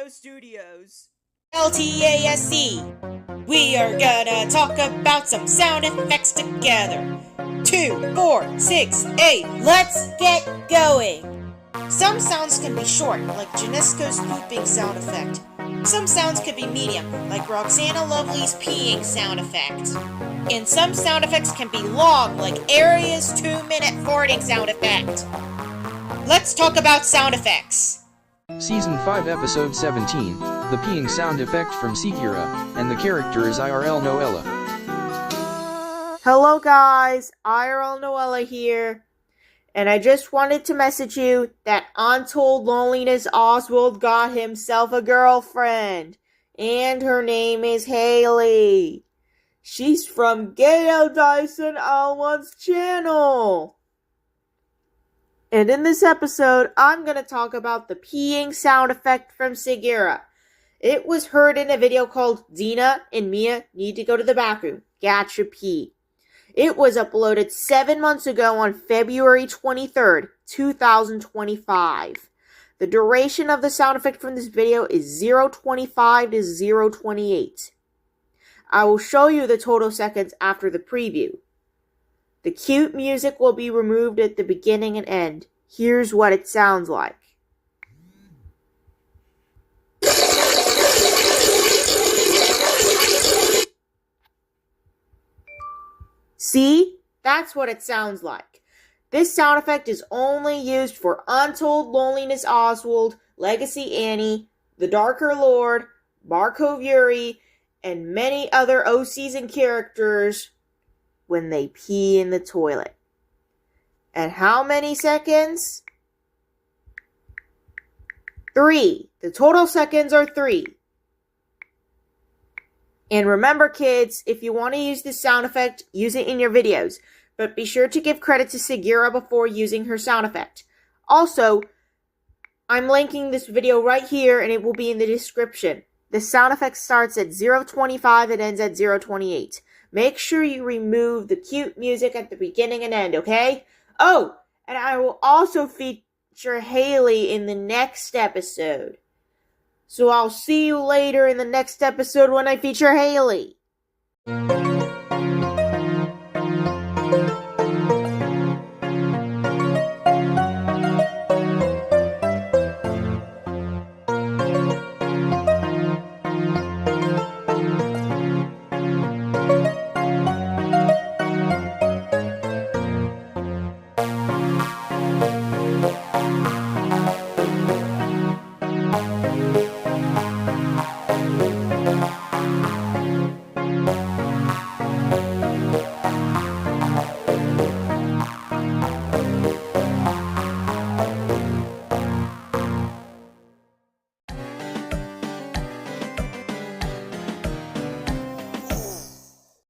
Studios. LTASC. We are gonna talk about some sound effects together. 2, 4, 6, 8. Let's get going. Some sounds can be short, like Janisco's pooping sound effect. Some sounds could be medium, like Roxana Lovely's peeing sound effect. And some sound effects can be long, like Aria's 2-minute farting sound effect. Let's talk about sound effects. Season 5 Episode 17, the peeing sound effect from Sekira, and the character is IRL Noella. Hello guys, IRL Noella here, and I just wanted to message you that Untold Loneliness Oswald got himself a girlfriend, and her name is Hayley. She's from Gayo Dyson L1's channel. And in this episode, I'm going to talk about the peeing sound effect from Sekira. It was heard in a video called Dina and Mia Need to Go to the Bathroom, Gacha Pee. It was uploaded 7 months ago on February 23rd, 2025. The duration of the sound effect from this video is 0.25 to 0.28. I will show you the total seconds after the preview. The cute music will be removed at the beginning and end. Here's what it sounds like. See? That's what it sounds like. This sound effect is only used for Untold Loneliness Oswald, Legacy Annie, The Darker Lord, Markov Yuri, and many other O-Season characters when they pee in the toilet. And how many seconds? 3. The total seconds are 3. And remember kids, if you want to use this sound effect, use it in your videos. But be sure to give credit to Sekira before using her sound effect. Also, I'm linking this video right here and it will be in the description. The sound effect starts at 0.25 and ends at 0.28. Make sure you remove the cute music at the beginning and end, okay? Oh, and I will also feature Hayley in the next episode. So I'll see you later in the next episode when I feature Hayley.